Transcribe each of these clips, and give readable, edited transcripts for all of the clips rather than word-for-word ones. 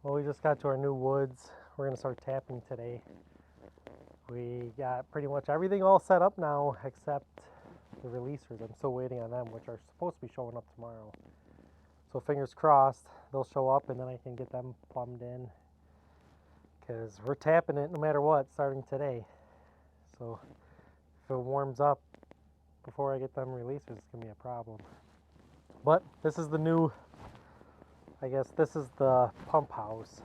Well, we just got to our new woods. We're gonna start tapping today. We got pretty much everything all set up now except the releasers. I'm still waiting on them, which are supposed to be showing up tomorrow. So fingers crossed they'll show up and then I can get them plumbed in. Because we're tapping it no matter what starting today. So if it warms up before I get them releasers, it's gonna be a problem. But this is the new, I guess this is the pump house.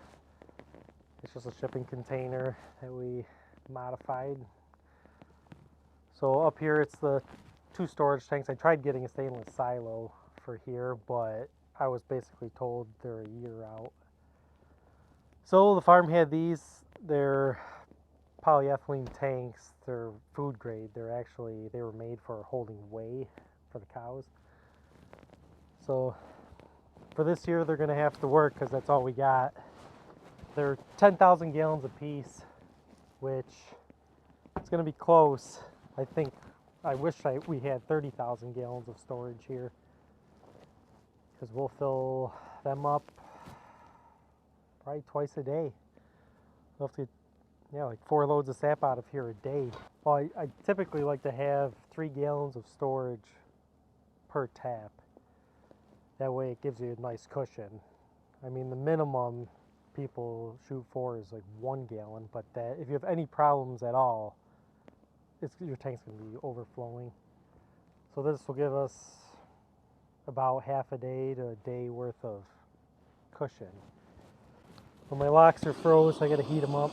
It's just a shipping container that we modified. So up here it's the 2 storage tanks. I tried getting a stainless silo for here, but I was basically told they're a year out. So the farm had these. They're polyethylene tanks. They're food grade. They were made for holding whey for the cows. So for this year they're gonna have to work because that's all we got. They're 10,000 gallons a piece, which it's gonna be close. I wish we had 30,000 gallons of storage here, because we'll fill them up probably twice a day. We'll have to, like 4 loads of sap out of here a day. Well, I typically like to have 3 gallons of storage per tap. That way it gives you a nice cushion. I mean, the minimum people shoot for is like 1 gallon, but that if you have any problems at all, your tank's going to be overflowing. So this will give us about half a day to a day worth of cushion. Well, my locks are froze, so I got to heat them up.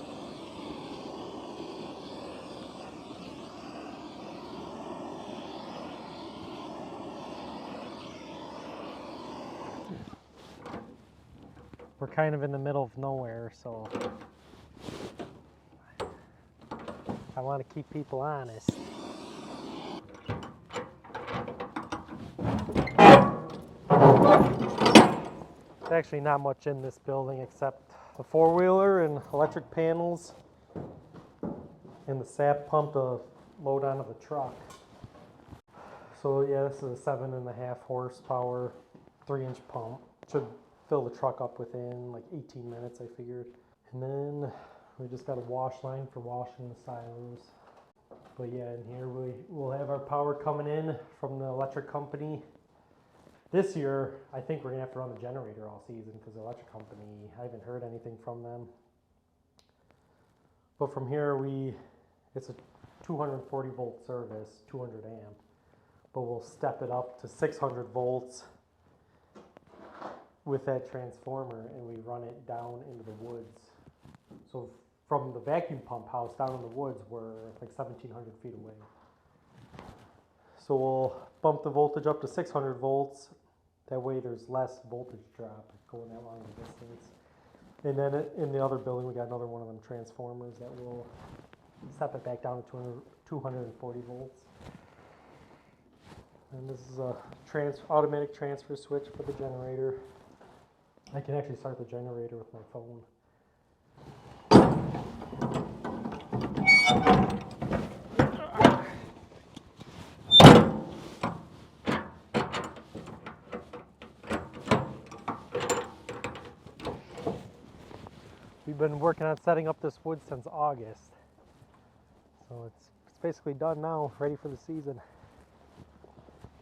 We're kind of in the middle of nowhere, so I want to keep people honest. There's actually not much in this building except the 4-wheeler and electric panels and the sap pump to load onto the truck. So yeah, this is a 7.5 horsepower 3-inch pump. Should fill the truck up within like 18 minutes, I figured. And then we just got a wash line for washing the silos. But yeah, in here we'll have our power coming in from the electric company. This year, I think we're gonna have to run the generator all season because the electric company, I haven't heard anything from them. But from here, it's a 240 volt service, 200 amp. But we'll step it up to 600 volts with that transformer, and we run it down into the woods. So from the vacuum pump house down in the woods, we're like 1,700 feet away. So we'll bump the voltage up to 600 volts. That way there's less voltage drop going that long a distance. And then in the other building, we got another one of them transformers that will step it back down to 240 volts. And this is a automatic transfer switch for the generator. I can actually start the generator with my phone. We've been working on setting up this wood since August. So it's basically done now, ready for the season.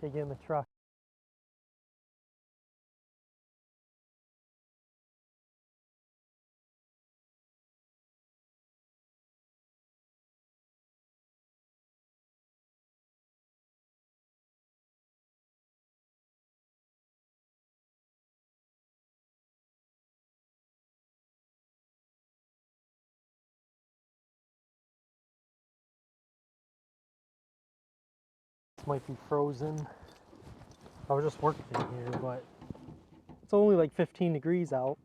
Get in the truck. This might be frozen. I was just working in here, but it's only like 15 degrees out.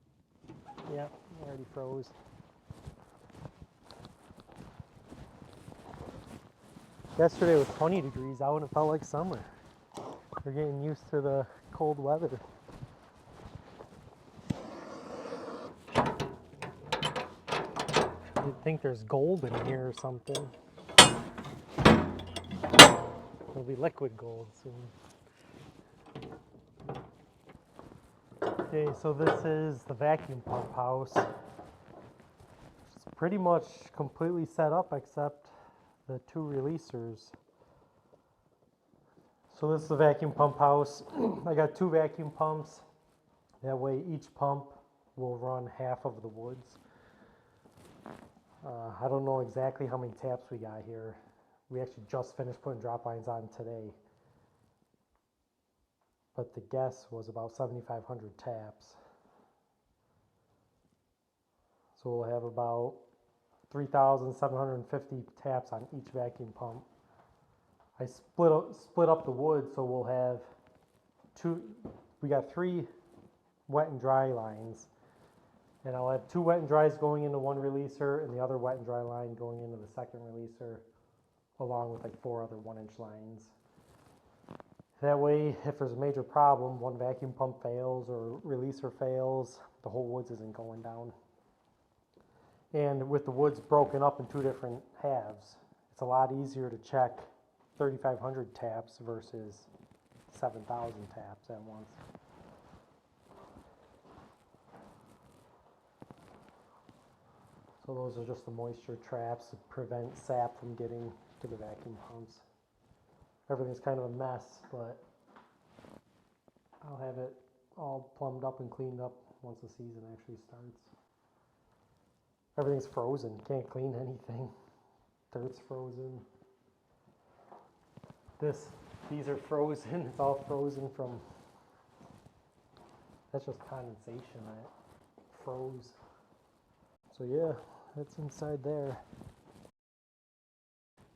Yeah, already froze. Yesterday it was 20 degrees out and it felt like summer. We're getting used to the cold weather. You'd think there's gold in here or something. It'll be liquid gold soon. Okay, so this is the vacuum pump house. It's pretty much completely set up except the two releasers. So this is the vacuum pump house. I got two vacuum pumps. That way each pump will run half of the woods. I don't know exactly how many taps we got here. We actually just finished putting drop lines on today. But the guess was about 7,500 taps. So we'll have about 3,750 taps on each vacuum pump. I split up the wood, so we'll have we got 3 wet and dry lines. And I'll have 2 wet and dries going into one releaser and the other wet and dry line going into the second releaser, along with like 4 other 1-inch lines. That way, if there's a major problem, one vacuum pump fails or releaser fails, the whole woods isn't going down. And with the woods broken up in 2 different halves, it's a lot easier to check 3,500 taps versus 7,000 taps at once. So those are just the moisture traps to prevent sap from getting to the vacuum pumps. Everything's kind of a mess, but I'll have it all plumbed up and cleaned up once the season actually starts. Everything's frozen, can't clean anything. Dirt's frozen. These are frozen, it's all frozen from, that's just condensation that froze. So yeah, that's inside there.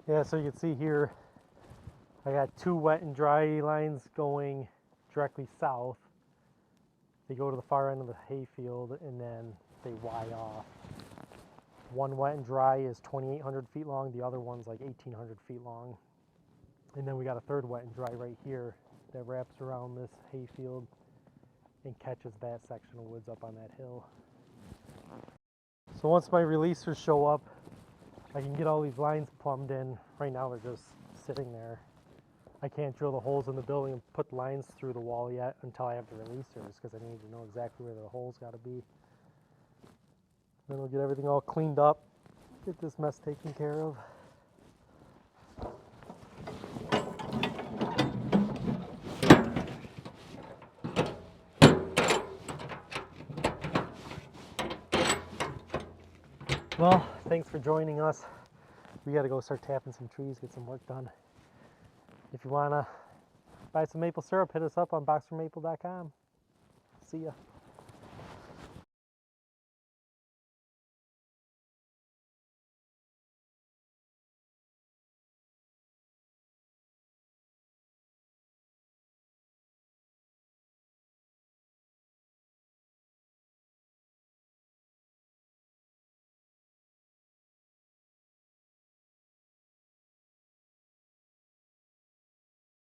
Yeah, so you can see here, I got 2 wet and dry lines going directly south. They go to the far end of the hayfield and then they Y off. One wet and dry is 2,800 feet long, the other one's like 1,800 feet long. And then we got a third wet and dry right here that wraps around this hayfield and catches that section of woods up on that hill. So once my releasers show up, I can get all these lines plumbed in. Right now they're just sitting there. I can't drill the holes in the building and put lines through the wall yet until I have the releasers, because I need to know exactly where the holes got to be. Then we'll get everything all cleaned up, get this mess taken care of. Well, thanks for joining us. We got to go start tapping some trees, get some work done. If you want to buy some maple syrup, hit us up on boxlermaple.com. See ya.